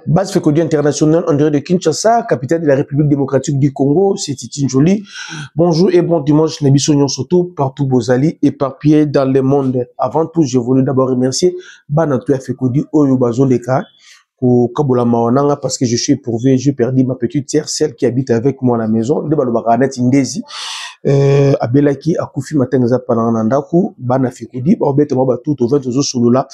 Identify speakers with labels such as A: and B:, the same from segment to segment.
A: Base Fekodi internationale en direct de Kinshasa, capitale de la République démocratique du Congo, c'est Titi Njoli. Bonjour et bon dimanche, Nabissonion surtout, partout Bozali, éparpillés dans le monde. Avant tout, je voulais d'abord remercier Banatou Fekodi Oyobazo Leka, au Kabola Mawananga, parce que je suis éprouvé, j'ai perdu ma petite sœur, celle qui habite avec moi à la maison, de Balobaranet Indezi. Abelaki akufi matenza pananandaku bana Fekodi obete moba tout au 20 sulula.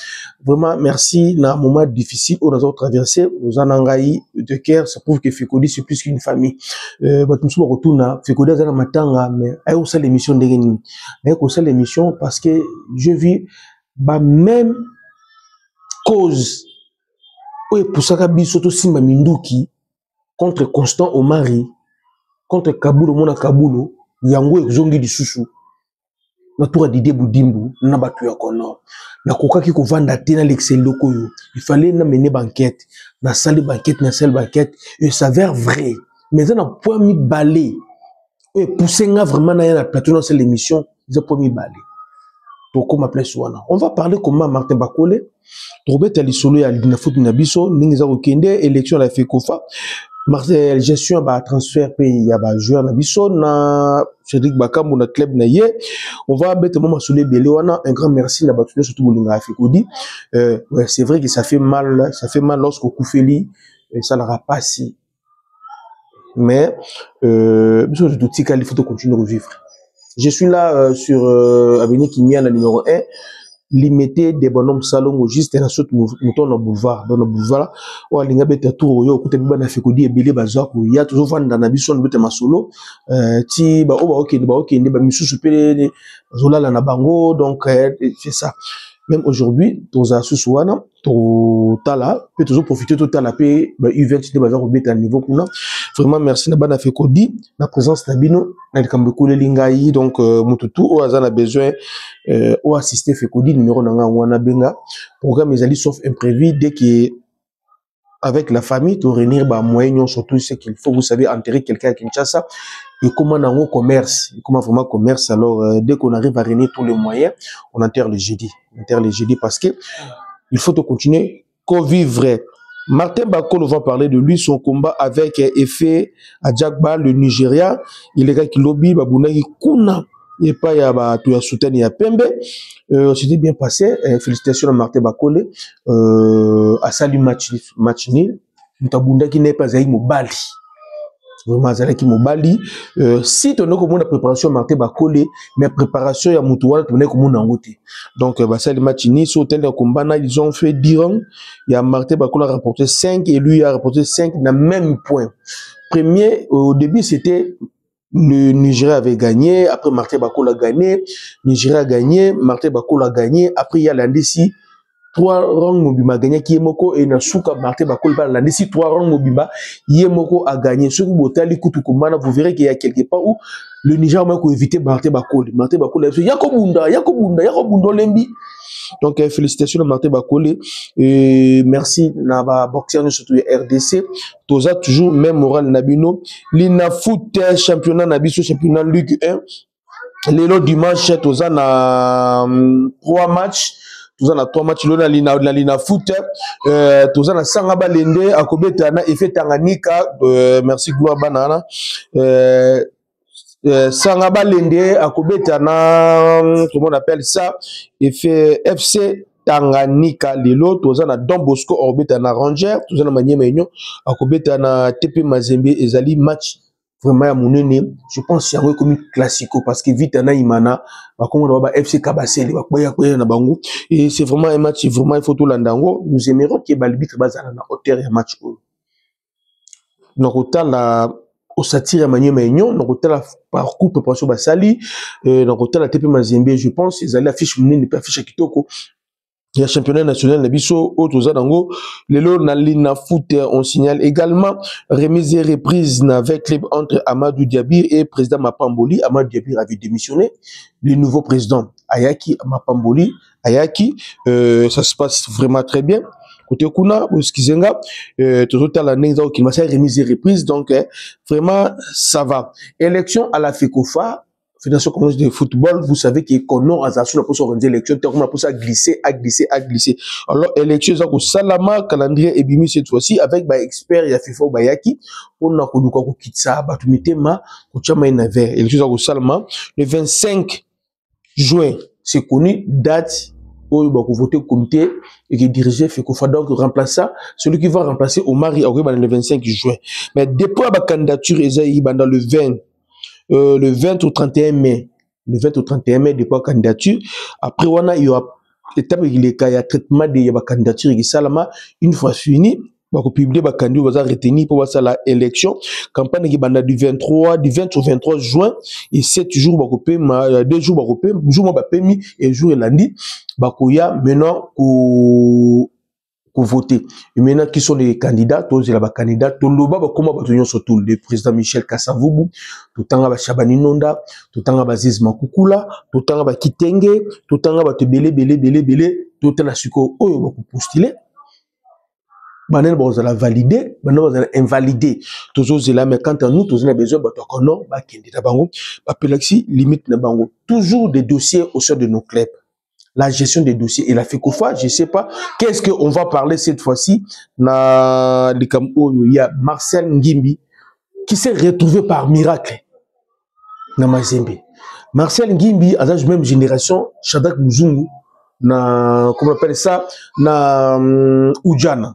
A: Vraiment merci na moment difficile où nous avons traversé aux anangai de cœur, ça prouve que Fekodi c'est plus qu'une famille. Batumsu retourna Fekodi azana matanga mais ay aussi l'émission ndengeni ay aussi l'émission parce que je vis ba même cause ou pusaka biso to simba minduki contre Constant Omari contre Kabulo mona Kabulo yango ezongi lisusu na tour Didier Boudimbu na batu ya kono na kokaki ko vanda te na l'excel lokoyo il fallait na mener banquette na salle banquette na salle banquette et s'avère vrai mais ça na point mi balé et pousser nga vraiment na la plateau dans cette émission ça point mi balé pourquoi m'appeler Souana on va parler comment Martin Bakole Robert Alisolo ya Lidina Foot na biso ningiza okende élection la FECOFA Marcel gestion ba transfert pays ya ba joueur na biso na Cédric Bakambu na club na ye on va mettre maman Soulé Belé wana un grand merci na batu surtout bolinga Fekodi ouais c'est vrai que ça fait mal lorsque Koufeli ça n'aura pas si mais besoin de tout il faut continuer à vivre je suis là sur avenue Kimia la numéro 1 limité des bonhommes salon juste na saute mouton na boulevard dans le boulevard ou alinga beta tour yo kuta biba na Fekodi ebele bazako ya toujours vanda na biso na beta masolo ti ba ok ba misusu pe zolala na bango donc c'est ça même aujourd'hui toza suswana to tala peut toujours profiter total la paix ba U20 de bazako beta niveau kuna vraiment merci na bana Fekodi la présence na bino na likambo ko lingai donc mututu o azana besoin ou assister Fekodi numéro nanga wana benga programme ezali sauf imprévu dès que avec la famille to réunir ba moyens surtout ce qu'il faut vous savez enterrer quelqu'un à Kinshasa et comment nango commerce comment vraiment commerce alors dès qu'on arrive à réunir tous les moyens on enterre le jeudi parce que il faut te continuer qu'au vivre. Martin Bakole, on va parler de lui, son combat avec effet à Djagba, le Nigeria. Il est qui lobby, Babunagi Kuna, et pas ya ba tu ya soutien ya Pembe. C'était bien passé. Félicitations à Martin Bakole. À salut match nil. Mutabunda qui n'est pas aïe Mobali. Vraiment Zalaki Mobali. Si tu as comme la préparation Martin Bakole, mais préparation ya Mutuana, tu as comme on a donc salut match nil. Sur tel combat, ils ont fait 10 rangs. Il y a Martin Bakole a rapporté 5 et lui a rapporté 5 dans le même point. Premier, au début, c'était le Nigeria avait gagné, après Martin Bakole a gagné, Nigeria a gagné, Martin Bakole a gagné, après il y a l'Andesi, 3 rangs Mobimba a gagné, Kiemoko et Nasuka, Martin Bakole a l'Andesi, 3 rangs Mobimba, Yemoko a gagné. Ce que vous verrez qu'il y a quelque part où le Nigeria a évité Martin Bakole. Martin Bakole a dit Yakobunda Lembi. Donc félicitations à Martin Bakole et merci Naba Boxer surtout RDC. Toza toujours même moral Nabino. Lina foot championnat Nabiso championnat Ligue 1. Lelo dimanche Toza na 3 matchs. Toza na 3 matchs lona Lina foot. Toza na Sangaba Lende akobeta na effet Tanganyika merci Gloire Banana. Sangaba Lende akobeta na comment on appelle ça et fait FC Tanganyika lelo toza na Don Bosco orbeta na Ranger toza na Maniema Union akobeta na TP Mazembe ezali match vraiment ya monene je pense yango comme classico parce que vite na imana ba komona ba FC Kabasele ba koya na bango et c'est vraiment un match vraiment il faut tout landango nous aimerons que l'arbitre bazana na hauteur ya match donc autant la au satire Maniema Union donc autant la parcours préparation basali donc autant la TP Mazembe je pense ils allaient affiche monene pas affiche kitoko. Il y a championnat national Nabiso Otozadango Lelo Nalina Foot on signale également remise et reprise avec club entre Amadou Diabir et président Mapamboli. Amadou Diabir avait démissionné, le nouveau président Ayaki Mapamboli Ayaki ça se passe vraiment très bien. Côté Kuna Skizenga total la nenza qui m'a remise et reprise donc vraiment ça va. Élection à la FECOFA Fédération congolaise de football, vous savez que Kono Azasou pour organiser l'élection, on a pour ça glisser. Alors, élection, ça, Salama, calendrier et bimi cette fois-ci, avec bah, expert, il y a FIFA Bayaki, on a Koduka Kitsa, Batumitema, Kochama et Naver. Élection, ça, Salama, le 25 juin, c'est connu, date, où il va voter au comité et qui dirige Fekofa, donc remplacer celui qui va remplacer Omari le 25 juin. Mais depuis la candidature, dans le 20 au 31 mai. Le 20 au 31 mai, depuis la candidature. Après, il y aura l'étape de traitement de la candidature et Salama, une fois fini, va publier la candidature, va retenir pour la élection. Campagne qui est du 20 au 23 juin, et 7 jours, 2 jours, jour et jour lundi, maintenant, pour voter. Et maintenant, qui sont les candidats? Tous les candidats. Tout le monde, comment surtout le président Michel Kassavoubou, tout le temps, Chabani Nonda, tout le temps, Ziz Makoukoula, tout le temps, Kitenge, tout le temps, Belé, tout le temps, Suko, postuler. Maintenant, vous allez valider, maintenant, vous allez invalider. Toujours, c'est là, mais quand nous, tous, on a besoin, non, candidat, limite, toujours des dossiers au sein de nos clubs. La gestion des dossiers et la FECOFA, je ne sais pas, qu'est-ce qu'on va parler cette fois-ci? Il y a Marcel Ngimbi qui s'est retrouvé par miracle dans Mazembe. Marcel Ngimbi, à la même génération, Shadrack Muzungu, comment on appelle ça, na Oudjana.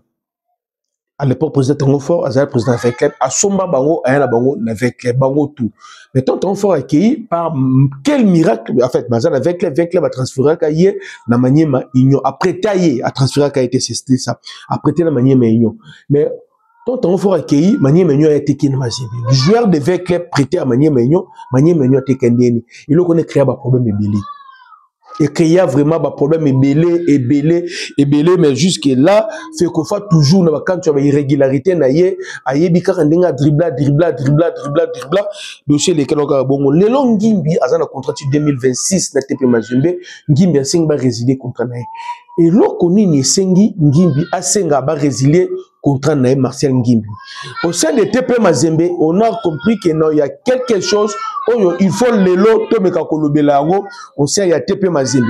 A: À l'époque, président Tangofor, à président avec club, à Somba Bango, à Yana Bango, avec Bango tout. Mais tant Tangofor accueilli par quel miracle, en fait, Mazal avec club a transféré à Kaye, na Maniema Union, après taillé, a transféré à Kaye, c'était ça, après taillé na Maniema Union. Mais tant Tangofor accueilli, Maniema Union a été qui na Mazembe. Le joueur devait club prêté à Maniema Union a été Kendeni. Il a créé un problème ébélé. Et qu'il y a vraiment un problème ébélé, mais jusque là, fait qu'on fait toujours, quand tu as une irrégularité, aïe, bika kandinga dribla, dossier lesquels on a bon. Le long Ngimbi, à un contrat de 2026, na TP Mazembe, Ngimbi a 5 résilier contre naï. Et là, qu'on est Sengi, Ngimbi a 5 résilier contre naï Marcel Ngimbi. Au sein de TP Mazembe, on a compris qu'il y a quelque chose. Oh, il faut le lot, on sait qu'il y a TP Mazembe.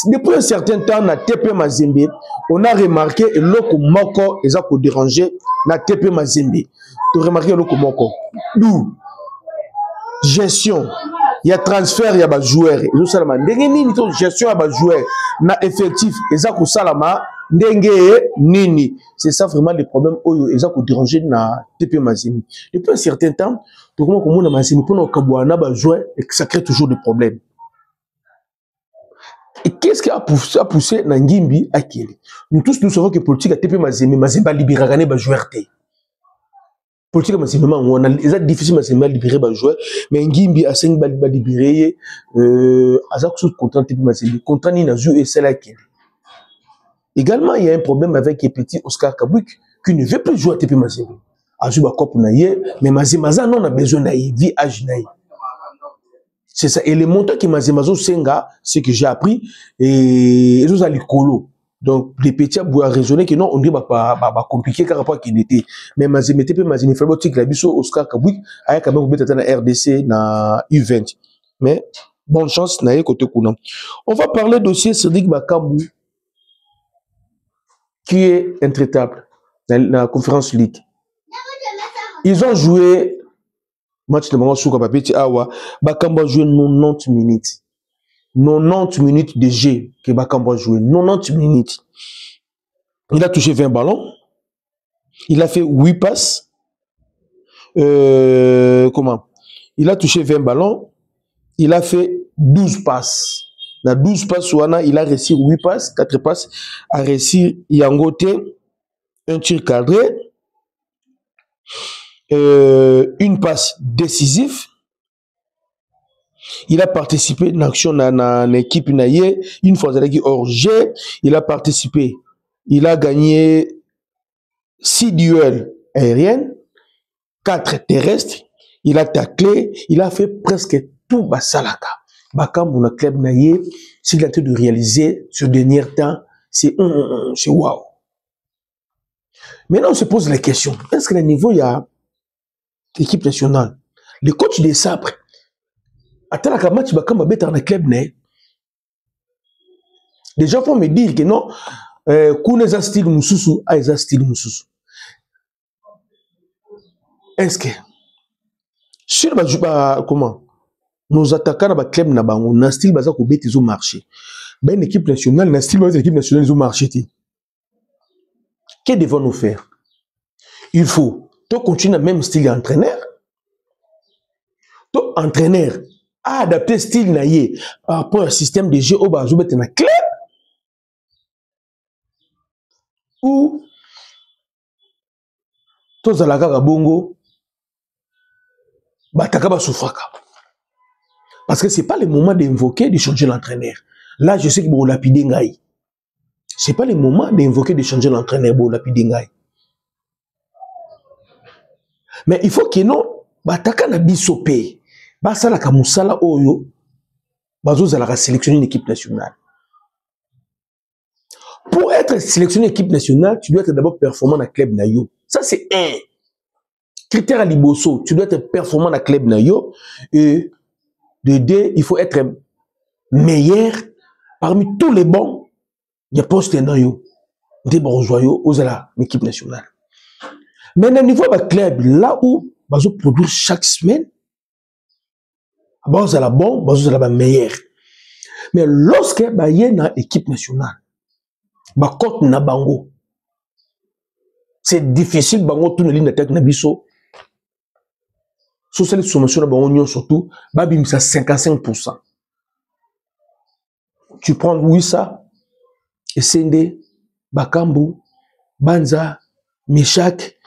A: Depuis un certain temps, na TP Mazembe, on a remarqué que l'oko moko est à déranger na TP Mazembe. Tu as remarqué l'oko moko. D'où gestion, il y a transfert, il y a des joueurs. Gestion, il y a des joueurs. Na effectif, ils ont salama. Nini. C'est ça vraiment le problème où ils ont dérangé na TP Mazembe. Depuis un certain temps, tout le monde comme on a Mazembe pour nos Kabouana jouer et ça crée toujours des problèmes. Et qu'est-ce qui a poussé na Ngimbi à Kili? Nous tous nous savons que politique a TP Mazembe a libéré les joueurs. Politique Mazembe on a les difficile Mazembe libérer les joueurs, mais Ngimbi a 5 balles libéré à ça que contrat TP Mazembe contrat ni na joué et c'est là qui. Également, il y a un problème avec le petit Oscar Kabouik qui ne veut plus jouer à TP Mazembe. Azuba Kop Naye, mais Mazembe non a besoin naïe, vie âge naïe. C'est ça. Et les montants que Mazembe Senga, c'est que j'ai appris, et ils ont les colo. Donc, les petits ont raisonné que non, on dit pas compliqué car rapport qu'il était. Mais Mazembe TP Mazembe, il faut que la biso Oscar Kabouik a quand même peut-être na RDC, na U20. Mais, bonne chance, naïe côté Kouna. On va parler dossier Cédric Bakambu, qui est intraitable dans la conférence League. Ils ont joué match de Mango Souka Papeti Awa. Bakambu a joué 90 minutes. 90 minutes de jeu que Bakambu a joué. 90 minutes. Il a touché 20 ballons. Il a fait 8 passes. Comment? Il a touché 20 ballons. Il a fait 12 passes. Dans 12 passes, il a réussi 8 passes, 4 passes, a réussi Yangote, un tir cadré, une passe décisive. Il a participé à l'action dans l'équipe Naye, une fois hors jeu, il a participé. Il a gagné 6 duels aériens, 4 terrestres, il a taclé, il a fait presque tout Basalaka. Bakambu na club naïe, s'il a été de réaliser ce dernier temps, c'est waouh. Maintenant, on se pose la question, est-ce que le niveau, il y a l'équipe nationale, le coach des sabres, attends la match ba kamba beta na club né. Les gens vont me dire que non, Kouneza style Moussoussou, Aïza style Moussoussou. Est-ce que, sur comment, nos attaquants dans le club na bango, na style baza ko beti zo marché. Ben une équipe nationale, na style baza équipe nationale zo marché. Que devons-nous faire? Il faut continuer le même style d'entraîneur. Tout entraîneur a adapté style naïe par rapport au système de jeu au bazo beti na club. Ou tous à la gaga bongo bataka ba soufraka. Parce que c'est pas le moment d'invoquer de changer l'entraîneur. Là je sais que bon lapide ngai. C'est pas le moment d'invoquer de changer l'entraîneur bon lapide ngai. Mais il faut que non bataka na bisopé. Ba sala ka musala oyo bazo za la sélectionner une équipe nationale. Pour être sélectionné équipe nationale, tu dois être d'abord performant dans le club nayo. Ça c'est un critère à liboso. Tu dois être performant dans le club nayo. Et de deux, il faut être meilleur parmi tous les bons. Il y a postes nayo, des bourgeois aux l'équipe nationale. Mais au niveau du club, là où bazo produire chaque semaine, bazo la bon, bazo la meilleur. Mais lorsque ba y a une équipe nationale, ba compte na bango. C'est difficile bango tout le ligne d'attaque na biso. Sur cette sommation na bango surtout, ba bimisa 55%. Tu prends Wissa, Essende, Bakambu, Banza, Meshak,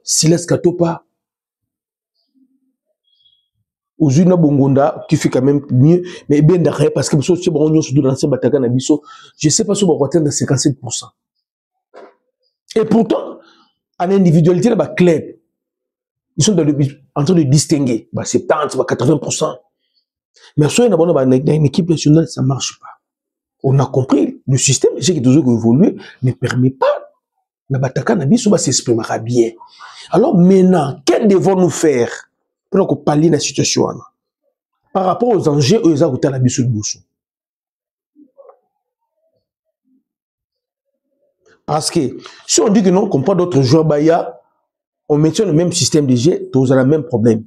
A: Silas Katopa, Ozuna Bongonda, qui fait quand même mieux, mais bien derrière, parce que si on surtout dans ces batailles na biso, je sais pas si on va atteindre 57%. Et pourtant, en individualité, dans le club, ils sont en train de distinguer 70, 80%. Mais si on a une équipe nationale, ça ne marche pas. On a compris, le système qui est toujours évolué ne permet pas de s'exprimer bien. Alors maintenant, que devons-nous faire pour pallier la situation par rapport aux enjeux et aux agoutants de la Boussou? Parce que si on dit que non, qu'on pas d'autres joueurs, on maintient le même système de jeu, tous ont le même problème.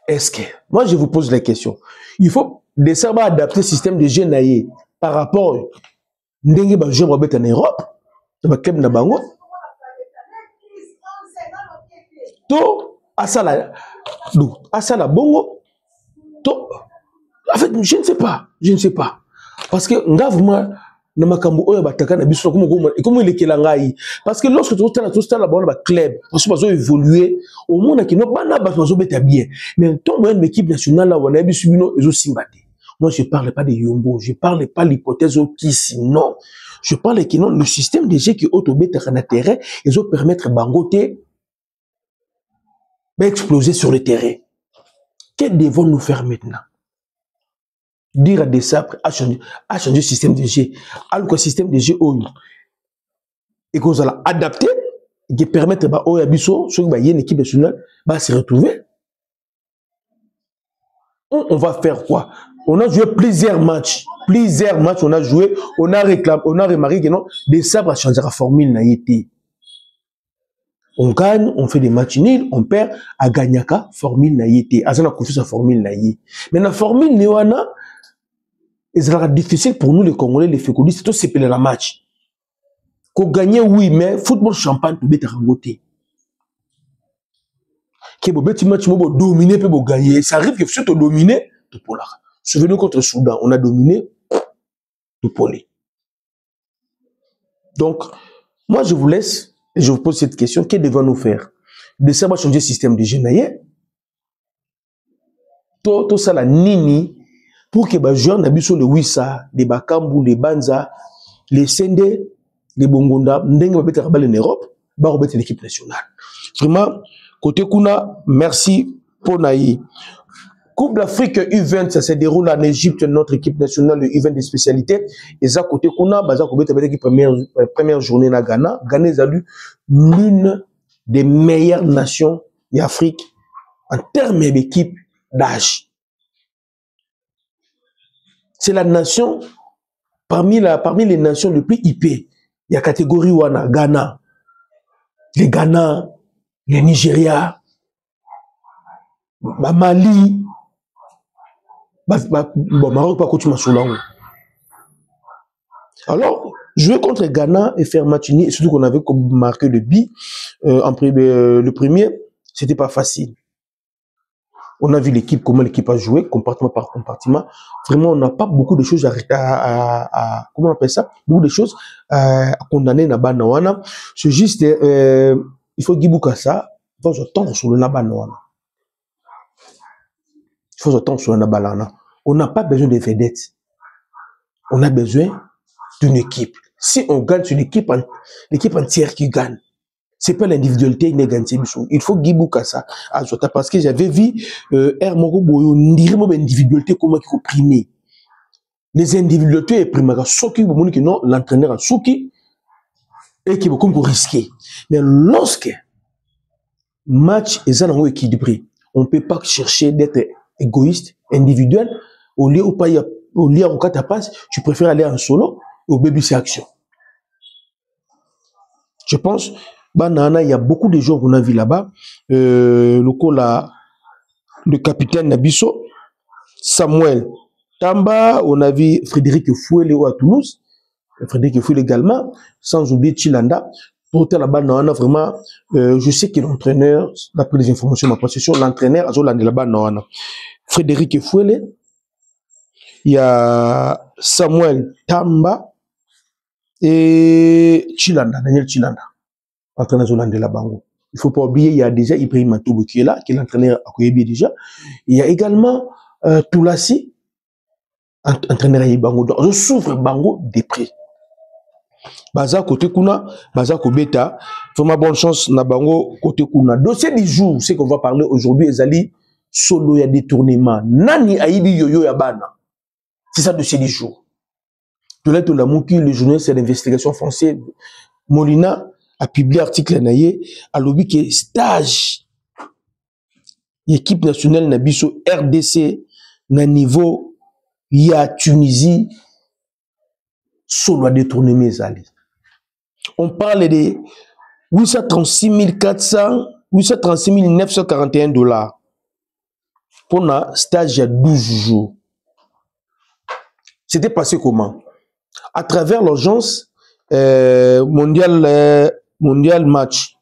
A: Est-ce que, moi je vous pose la question, il faut décemment adapter le système de jeu naïe par rapport à n'engue ba joueur en Europe, ba club na bango. To asala bongo. To en fait je ne sais pas parce que ngavuma na makambo oyo bataka na biso comme il est kelangai parce que lorsque tu as la bonne club parce que bazo évoluer au monde qui no bana bazo beta bien mais ton moyen équipe nationale là on a biso bino ezo simbate. Moi je parle pas de Yombo, je parle pas l'hypothèse qui sinon je parle que non le système de jeu qui auto beta na terrain ezo permettre bangote exploser sur le terrain. Que devons-nous faire maintenant? Dire à des sapres à changer le système de jeu, alors que le système de jeu et qu'on va adapter et permettre à Yabiso, ceux qui ont une équipe nationale, se retrouver. On va faire quoi? On a joué plusieurs matchs, on a joué, on a remarqué que non, des sabres à changer la formule n'a été. On gagne, on fait des matchs nuls, on perd, à Gagnaka, formule n'a été. À Zana confiance à formule n'a été. Mais la formule néwana, il sera difficile pour nous les Congolais, les fécondistes, c'est tout séparer la match. Qu'on gagne, oui, mais football champagne peut être rangoté. Que bon petit match peut dominer, peut gagner. Ça arrive que si tu domines, tu peux là. Souvenez-vous contre le Soudan, on a dominé, tu peux aller. Donc, moi je vous laisse et je vous pose cette question, que devons-nous faire? De ça va changer le système de jeu naïe. Tout ça la nini pour que les joueurs n'abusent le Wissa, les Bakambu, les Banza, les Sende, les Bongonda, n'engue va mettre en Europe, va remettre l'équipe nationale. Vraiment, côté Kuna, merci pour Naï. Coupe d'Afrique U20, ça se déroule en Égypte, notre équipe nationale, le U20 de spécialité. Et ça, côté Kuna, bah, ça, première journée na Ghana. Ghana est l'une des meilleures nations d'Afrique en termes d'équipe d'âge. C'est la nation, parmi les nations les plus hypées. Il y a catégorie Wana, Ghana, les Ghana, les Nigeria, Mali, Maroc, pas continuer sur là. Alors, jouer contre Ghana et faire match uni, et surtout qu'on avait marqué le but, le premier, c'était pas facile. On a vu l'équipe, comment l'équipe a joué, compartiment par compartiment. Vraiment, on n'a pas beaucoup de choses comment on appelle ça? Beaucoup de choses à condamner Nabana Wana. C'est juste, il faut Gibouka ça, il faut s'attendre sur le Nabana Wana. Il faut s'attendre sur le Nabana Wana. On n'a pas besoin de vedettes. On a besoin d'une équipe. Si on gagne sur l'équipe entière qui gagne, c'est pas l'individualité qui gagne. Il faut Gibouka ça. Parce que j'avais vu Moko Boyo, individualité comment il faut primer. Les individualités primées, Soki, non, l'entraîneur a Soki, et qui est beaucoup risqué. Mais lorsque match est équilibré, on ne peut pas chercher d'être égoïste, individuel, au lieu où quand tu passes, tu préfères aller en solo, au baby c'est action. Je pense, il y a beaucoup de gens qu'on a vu là-bas. Le capitaine Nabiso, Samuel Tamba, on a vu Frédéric Fouélé à Toulouse, Frédéric Fouélé également, sans oublier Chilanda. Pour là-bas, vraiment, je sais que l'entraîneur, d'après les informations de ma possession, l'entraîneur a joué là-bas, Frédéric Fouélé, il y a Samuel Tamba et Chilanda, Daniel Chilanda, entraîneur de la Bango. Il ne faut pas oublier, il y a déjà Ibrahim Matoubou qui est là, qui est l'entraîneur à Koyebi déjà. Il y a également Toulassi, entraîneur à Bango. Donc, je souffre Bango des prix. Baza côté Kuna, Baza Kobeta, vraiment bonne chance na Bango côté Kuna. Dossier du jour, c'est qu'on va parler aujourd'hui, Ezali, solo ya détournement. Nani Aïbi Yoyo Yabana. C'est ça le dossier du jour. Tolette Lamouki, le journaliste d'investigation français, Molina, a publié un article naïe, a lobby que stage, l'équipe nationale Nabiso RDC, na niveau, il y a Tunisie, solo à détourner mes alliés. On parle de 836 941 $ pour un stage il y a 12 jours. C'était passé comment? À travers l'agence mondial match,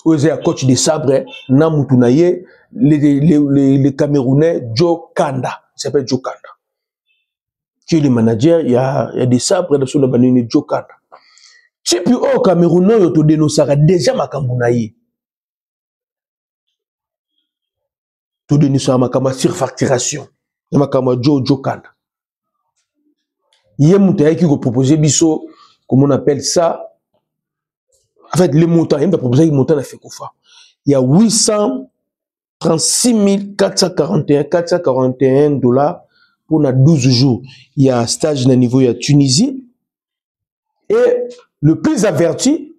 A: où il y a coach de sabre, Namoutunaye, les Camerounais, Joe Kanda, il s'appelle Joe Kanda. Qui est le manager, il y a des sabres sur le bannier Joe Kanda. Si puis au Camerounais, il te dénonçera déjà ma Kamounaye. Tu dénonçera ma surfacturation. Ma Joe Kanda. Il y a un montant qui a proposé Bisso, comment on appelle ça. En fait, le montant, il a proposé le montant de Fekofa. Il y a 836 441 $ pour 12 jours. Il y a un stage de niveau à Tunisie. Et le plus averti,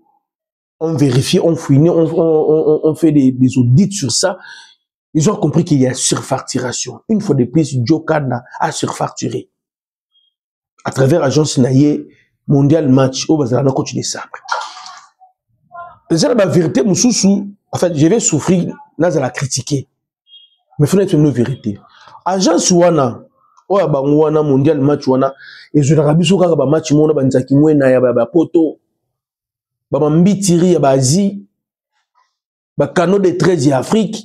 A: on vérifie, on fouine, on fait des audits sur ça. Ils ont compris qu'il y a surfacturation. Une fois de plus, Joe Kanda a surfacturé. À travers l'agence Naye Mondial Match, au Bazar, continuer ça. C'est la vérité, en fait, je vais souffrir, là, je la critiquer. Mais il faut être une vérité. Agence Wana, Wana Mondial Match Wana, et je l'ai dit, ba match mona banzaki mwena ya ba poto, ba mbitiri ya ba Asie, ba canot de 13 ya Afrique,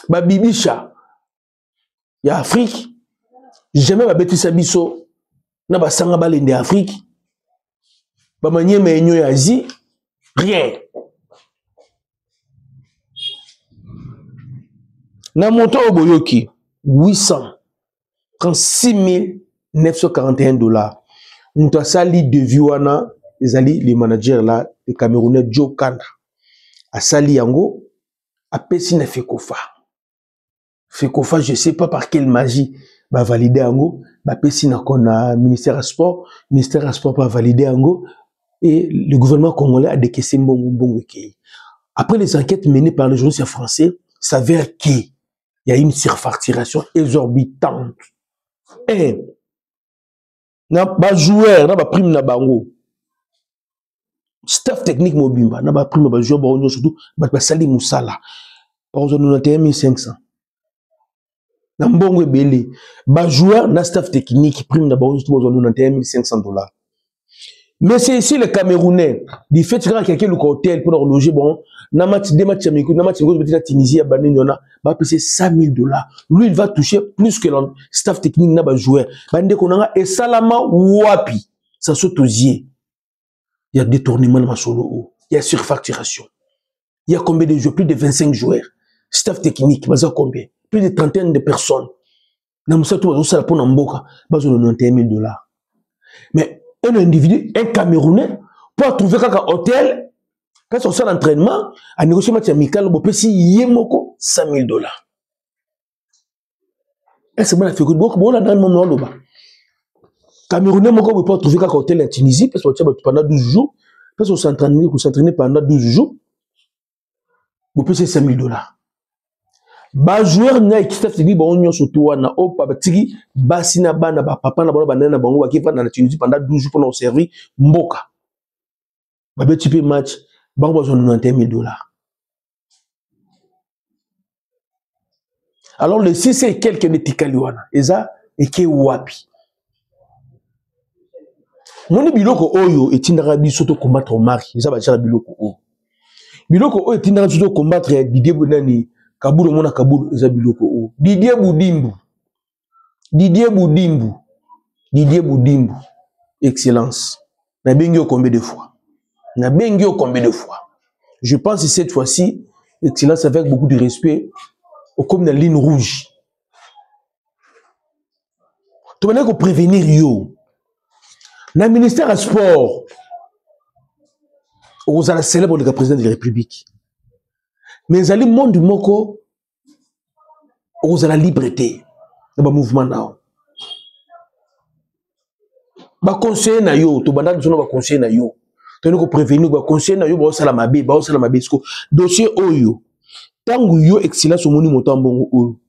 A: ba bibisha ya Afrique. Jamais ba betisa biso na ba sanga balende Afrique. Ba manye menyo ya Asie, rien. Na montant au boyoki 836 941 $. Nous sali de Viwana, les managers là, les Camerounais Joe Kanda. A sali yango, a pesina Fekofa. Fekofa, je sais pas par quelle magie, va valider yango, ba pesina kona ministère du sport va valider yango, et le gouvernement congolais a décaissé mbongo kei. Après les enquêtes menées par les journalistes français, s'avère qu'il y a une surfacturation exorbitante. Et, na joueur, na prime na bango. Staff technique mobimba, na prime ba joueur ba surtout ba sali musala. Par exemple 91 500. Na mbongo ebele. Ba joueur na staff technique prime na bango surtout 91 500 $. Mais c'est ici le Camerounais, du fait que quelqu'un le hôtel pour loger bon, na match des matchs amicaux, na match de la Tunisie à Baneniona, va payer $100 000. Lui il va toucher plus que le staff technique na ba joueur. Bande konanga et salama wapi, ça saute aux yeux. Il y a détournement de ma solo, il y a surfacturation. Il y a combien de joueurs? Plus de 25 joueurs. Staff technique, baza combien? Plus de 30 de personnes. Na musa tout bazo sala pour namboka, bazo 91 000 $. Mais un individu, un Camerounais, pour trouver un hôtel, quand on sort l'entraînement, à négocier match amical, on peut payer yemoko $100 000. Et c'est bon, la figure beaucoup, bon, on a dans le monde là-bas. Camerounais, on peut trouver un hôtel en Tunisie, parce qu'on pendant 12 jours, parce qu'on s'entraîne pendant 12 jours, on peut payer $100 000. Ba joueur na qui staff technique ba onyo surtout wana o papa tiki basi na bana ba papa na bana banana bango ba kifa na Tunisie pendant 12 jours pour servir mboka ba be type match bango ba 91 000 $. Alors le 6 et quelques netikali wana eza eke wapi moni biloko oyo etindaka biso to combattre mari eza ba jara biloko o biloko oyo etindaka biso to combattre Didier Bonani Kabulu mona Kabulu eza biloko o Didier Boudimbu excellence na bengi o combien de fois je pense que cette fois-ci excellence avec beaucoup de respect au comme la ligne rouge tu vas ko prévenir yo na ministère à sport aux ala célèbre le président de la République mais ali monde moko aux ala liberté na ba mouvement nao ba conseiller na yo to banda zo ba conseiller na yo to ko prévenir ba conseiller na yo ba osala mabe sko dossier oyo tangu yo excellence omoni moto mbongo oyo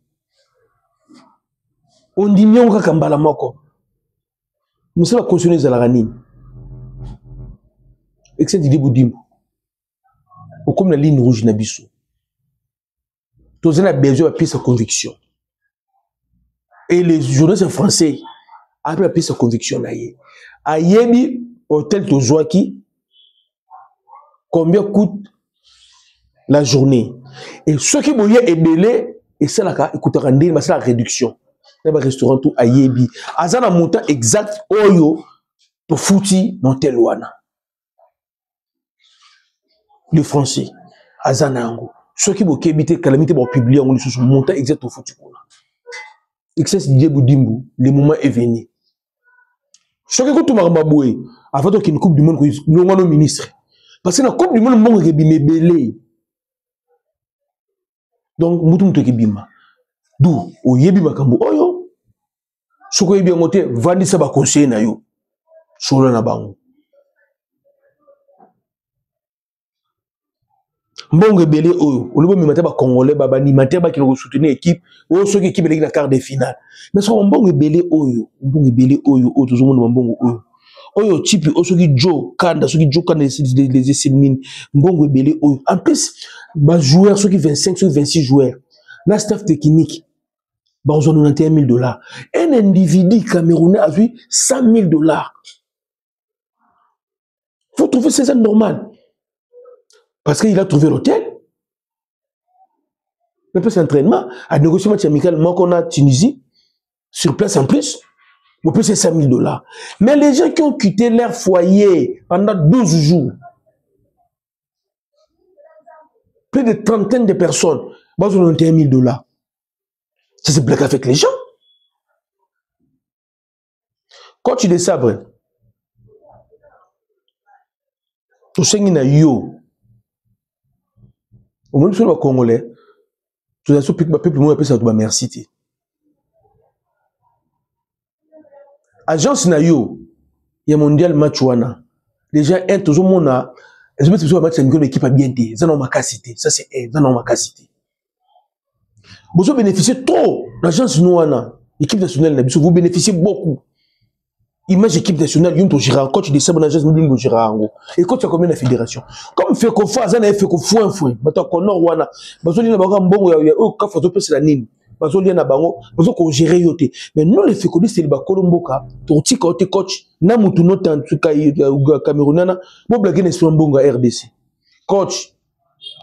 A: on dit miongo kaka mbala moko musala conseiller za la nini excellence Didier Boudimbu au comme la ligne rouge na biso tous en a besoin de sa conviction. Et les journalistes français après la sa conviction naie. Ayebi hôtel Tozoaki combien coûte la journée. Et ceux qui voyaient ebelé et ça là écoute rendre mais c'est la réduction. Dans un restaurant tout ayebi. Azana montant exact oyo to fouti dans tel wana. Le français azana ngo. Ceux qui vont éviter calamité vont publier en ligne sur montant exact au foutu. Excès Didier Boudimbu, le moment est venu. Ceux qui vont tout maraboué, avant qu'il y ait une coupe du monde, le ministre. Parce que la coupe du monde, mon rébimé belé. Donc, moutou moutou kibima. D'où, au yebi makambo, oyo. Ceux qui bien monté, vandi ça va conseiller na yo. Sur la bango. Mbongo belé oyo olobo mi mataba congolais baba ni mataba ki ko soutenir équipe o so ki équipe la quart de finale mais so mbongo belé oyo o to zo mo mbongo oyo type o so ki jo kanda les esselmine mbongo belé oyo en plus ba joueurs so ki 25 so 26 joueurs la staff technique ba on 91 000 $. Un individu camerounais a vu 100 000 $. Faut trouver ça normal. Parce qu'il a trouvé l'hôtel. Il a fait son entraînement. À négocier match amical, moi qu'on a Tunisie, sur place en plus, on peut c'est 5 000 $. Mais les gens qui ont quitté leur foyer pendant 12 jours, plus de trentaine de personnes, ils ont 91 000 $. Ça se blague avec les gens. Quand tu les sabres, tu sais qu'il y a yo. Au moins, sur le Congolais, tout ça, le peuple, moi, appelle ça, merci. Agence Nayo, il y a mondial match wana. Les gens, toujours, Et je me suis dit, l'équipe a bien été. Ça n'a pas capacité. Ça, c'est ça n'a pas capacité. Vous bénéficiez trop. L'agence Nouana, l'équipe nationale, vous bénéficiez beaucoup. Image équipe nationale, vous avez un coach de ça, l'agence Nouana, et coach a combien de fédération. Comme fait qu'on fasse, ça n'a fait qu'on fout un fouet. Maintenant, qu'on a Wana, parce qu'on a un bon, il y a un café de c'est la nîmes. Parce qu'on a un bango, parce qu'on gère yoté. Mais nous, les fécondistes, c'est le Colomboka, ton petit coach, n'a moutou notre en tout cas, Camerounana, bon, blaguer n'est pas un bon RDC. Coach,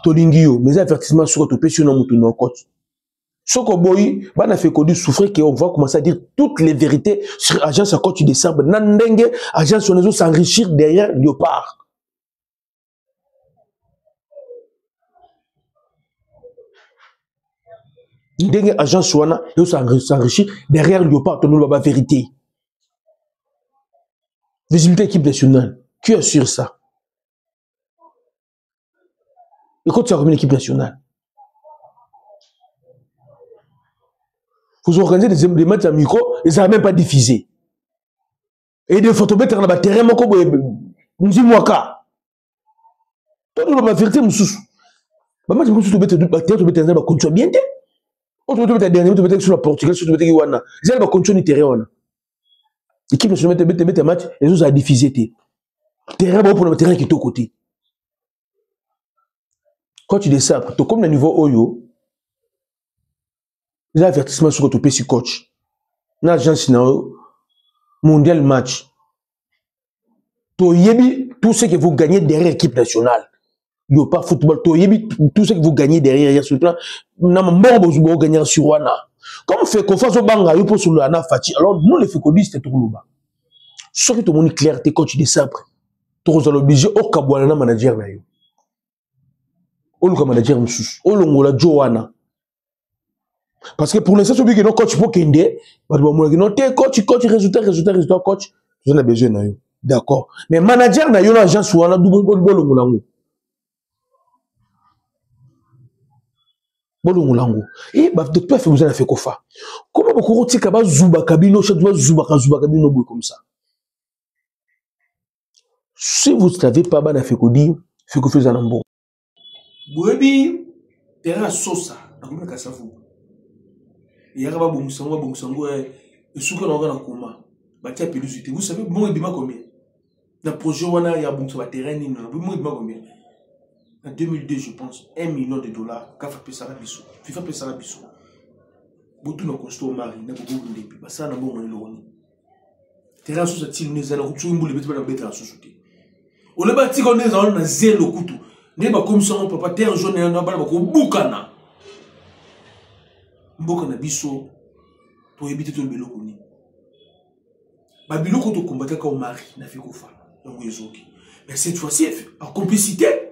A: Tolingio, mes avertissements sur ton péché, non, moutou non, coach. Soko boy, bana fait connu souffrir qu'on va commencer à dire toutes les vérités sur l'agence à coach des Serbes. Nandenge, agence sur les autres s'enrichir derrière Léopard. Nandenge, agence sur les autres s'enrichir derrière Léopard, ton nom la vérité. Visibilité équipe nationale. Qui assure ça? Écoute, ça comme une équipe nationale. Vous organisez des matchs à micro, et ça n'a même pas diffusé. Et des photomètres dans le terrain, nous disons moi quoi. Tout le monde a vérité, nous sous. Maman, je me suis dit que tu vas continuer bien. Tu vas dernier, sur la Portugal, sur le Wana. Ils vont continuer le terrain. L'équipe nationale met un match, les autres ont diffusé. Terrain pour le terrain qui est au côté. Quand tu descends, tu comme le niveau Oyo, les avertissements sur ton PC coach. L'agence mondial match. Tout ce que vous gagnez derrière l'équipe nationale. Il n'y a pas football. Tout ce que vous gagnez derrière sur le plan. Vous gagnez sur Wana. Comme fait qu'on fasse au banga, il faut sur le Ana Fati. Alors, nous, les fécondistes, c'est tout le monde. Ce qui est clair, t'es coach de sabre. Tu es obligé au Kabouana manager. Au manager, au Longola Joana. Parce que pour l'instant, celui qui est coach pour Kende, coach, résultat, coach, vous en avez besoin. D'accord. Mais manager, il y a une agence ou un double. Et docteur fait vous en fait quoi? Comment vous pouvez dire Zuba Kabino, chaque fois Zuba Kabino comme ça? Si vous ne savez pas, il faut que vous fassiez un bon. Boebi, terrain sosa, dans le cas où il y a un bon sango, et souka dans un coma, bâti à pilosité. Vous savez, bon, il y a combien? Dans le projet, il y a un bon terrain, il y a combien? En 2002, je pense, $1 million. FIFA fait ça. FIFA fait ça. Beaucoup de construit au mari, n'a pas beaucoup de débit. Ça n'a pas beaucoup de l'oni. Terrain sous cette île, nous allons tuer un boule de bête à la société. On a bâti qu'on est dans un zéro couteau. N'est pas comme ça, on peut pas terre jaune et on a pas boukana. Boukana biso pour éviter tout le béloconi. Babilo quand on combattait comme mari, n'a fait qu'au fa. Mais cette fois-ci, en complicité.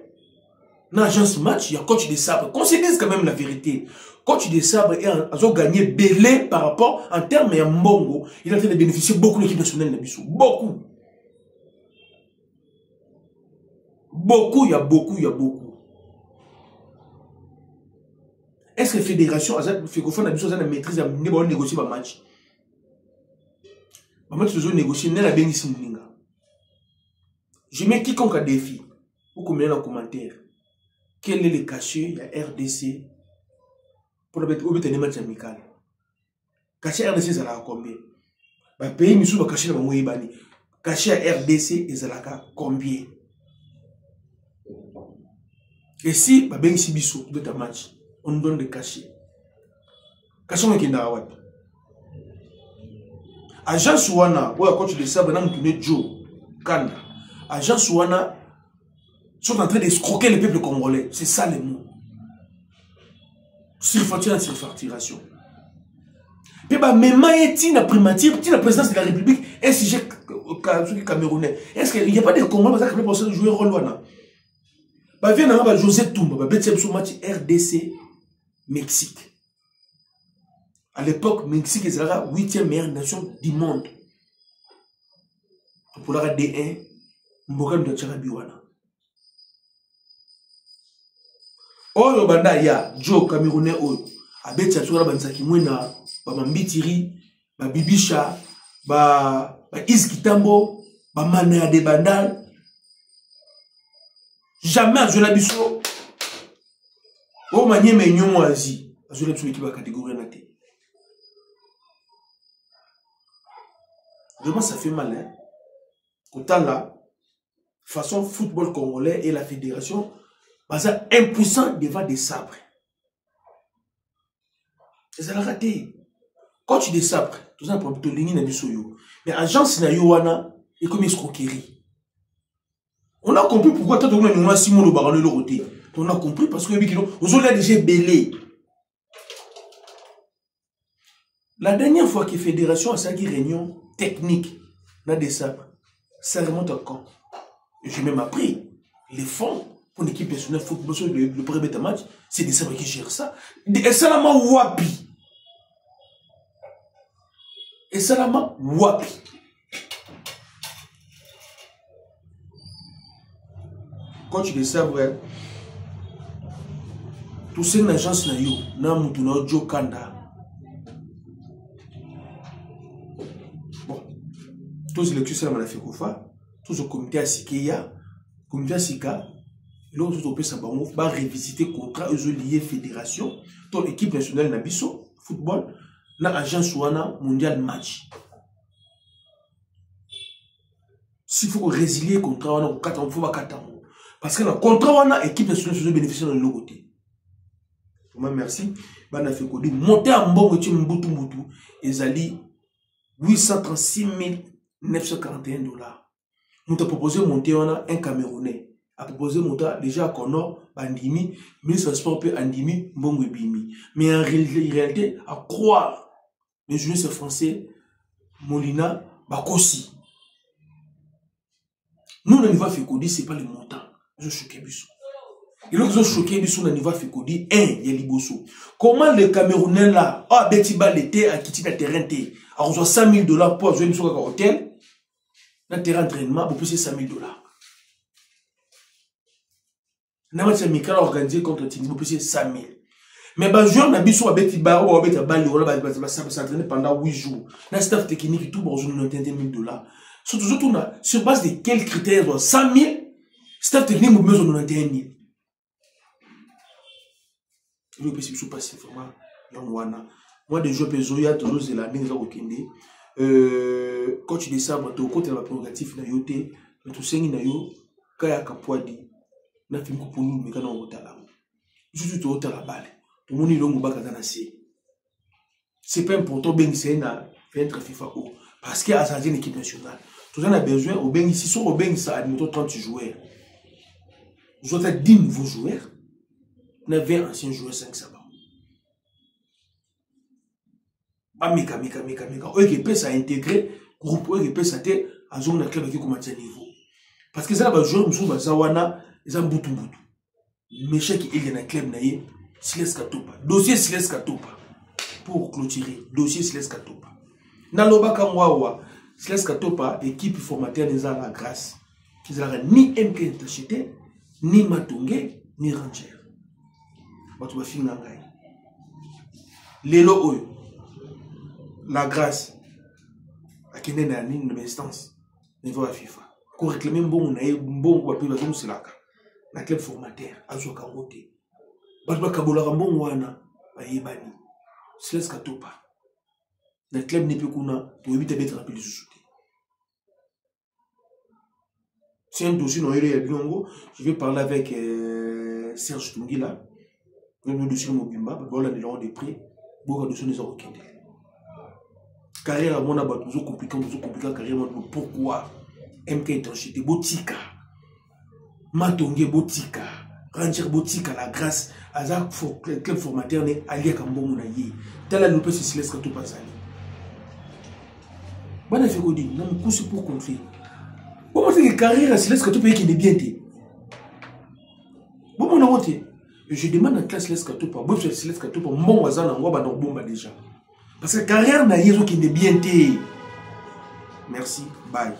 A: Dans l'agence match, il y a coach de sabre. Qu'on se dise quand même la vérité. Coach de sabre a gagné belé par rapport en termes de mbongo. Il a fait bénéficier beaucoup de l'équipe nationale de Bissou. Beaucoup. Beaucoup, il y a beaucoup. Est-ce que la fédération a fait qu'on maîtrise à négocier un match? Un match, ils négocier, n'est la bénédiction. Je mets quiconque a défi. Vous combien dans commentaire? Quel est le cachet de RDC pour le match amical? Cachet RDC, ça a combien? Le pays nous sommes cachés dans le Mouibani. Cachet RDC, ça a combien? Et si, ben si bisou de ta match, on donne des cachets. Cachet on est qui n'a pas. Agence Wana, ou à coach de ça, maintenant nous Joe Kanda. Agence Wana sont en train d'escroquer le peuple congolais. C'est ça les mots. Surfacturation. Puis, même si la primature, si la présidence de la République est sujet camerounais, est-ce qu'il n'y a pas de Congolais qui peuvent jouer un rôle là? Viens José Toumba, son match RDC Mexique. À l'époque, Mexique est la 8e meilleure nation du monde. Pour la D1, Mbokam de Tcharabiwana. Oyo banda ya Joe Camerounais oyo abeti atsura banzaki mwena ba mambitiri ba bibisha ba iskitambo ba mana ya de bandal Jamais à Zola Bisso. Au manier mais non oisi. À Zola Bisso équipe à catégorie naté. Vraiment ça fait mal hein. Autant là, façon football congolais et la fédération, bah impuissant devant des sabres. Et ça l'a raté. Quand tu des sabres, tout ça pour te ligner dans le mais agence na yoana et comme escroquerie. On a compris pourquoi toi tu as Simon le baron le roté. On a compris parce que vous avez déjà belé. La dernière fois que la fédération a sa réunion technique dans des sabres, ça remonte à quand? J'ai même appris les fonds pour l'équipe nationale football sur le premier match, c'est des sabres qui gèrent ça. Et ça l'a wapi. Et ça l'a wapi. Quand tu les sabres, tout c'est une agence na yo, na mutu na Joe Kanda. Bon, tous les élections ça m'a fait kofa, tous au comité à Sikeya, comité à Sika, l'autre au PSA Bango va revisiter contrat aux liés fédération, ton équipe nationale na biso football, na agence wana mondial match. S'il faut résilier contrat wana 4 ans, faut pas 4 ans. Parce que le contrat wana équipe nationale se bénéficier de l'autre côté. Merci. Bana fait quoi? Monter en bon et mbutu mbutu. Ezali 836 941 $. Nous t'avons proposé monter un Camerounais. A proposé monter déjà à Conor, Andimi, ministre des Sports Andimi, Mbongo Bimi. Mais en réalité, à croire les joueurs français, Molina, Bakosi. Nous, le niveau Fécodi, ce n'est pas le montant. Je suis choqué. Et là, ils ont choqué sur le niveau Fécodi. Il y a Liboso. Comment le Camerounais là, ah, Betiba l'été, a quitté le terrain, a reçu 100 000 $ pour jouer sur un hôtel, dans le terrain d'entraînement, pour payer 100 000 $. N'a pas Mikala organisé contre Tini, pour payer 100 000. Mais bah, joueur n'a pas sur Betiba, ou Betiba, ça s'entraîner pendant 8 jours. Dans le staff technique, tout, pour jouer 90 000 $. Surtout, sur base de quels critères, 100 000, staff technique, vous besoin de 91 000. Je ne sais pas si vraiment, moi, des joueurs pézoya, toujours c'est l'année, ils ont aucune. Quand tu dis ça, tu as côté de la prérogative, tu as yoté, tu sais, tu as yoté, Kaya Kapwadi, tu as fait un coup mais quand on a là. Je suis tout à la balle. Tout le monde est long au bac à danser. C'est pas important, ben, c'est un FIFA haut. Parce qu'il y a une équipe nationale. Tout le monde a besoin, au ben, ici, sur au ben, ça admet 30 joueurs. Vous avez 10 nouveaux joueurs. On a 20 anciens joueurs 5 sabbats. Pas méca. EGP ça a intégré, groupe EGP ça a été à zone de club qui commence à niveau. Parce que ça va jouer, nous sommes à Zawana, ils ont boutou. Mais chaque il y a un club naïe, Siles Katopa. Dossier Siles Katopa. Pour clôturer, dossier Siles Katopa. Naloba Kamwawa, Siles Katopa, équipe formateur des la grâce. Ils n'ont ni MK Tachete, ni Matongé, ni Ranger. Lelo oyo la grâce à qui n'est pas une instance niveau à FIFA pour réclamer bon ou appeler la zone c'est là la club formateur à jouer kamoté batba kabola bon wana ayebani Siles Katopa le club n'est plus kuna pour éviter d'être rappelé sous c'est un dossier non je vais parler avec Serge Tungila. Nous dossier Mobimba, voilà les gens des prix, beaucoup de choses nous ont quitté. Carrière à mon abat, nous ont compliqué, carrière. Pourquoi MK est acheté, Botika, Matongé Botika, Ranger Botika, la grâce, Azak, club formateur, allié Kambo Mounaye, tel a nous peut se Siles Katopa Zali. Bon, fait qu'on dit, non, c'est pour conflit. Comment c'est que carrière à Siles Katopa qui est bien té? Bon, on a voté. Je demande à classe Siles Katopa, Siles Katopa, mon voisin en Waba dans Bomba déjà. Parce que carrière n'a rien qui n'est bien té. Merci, bye.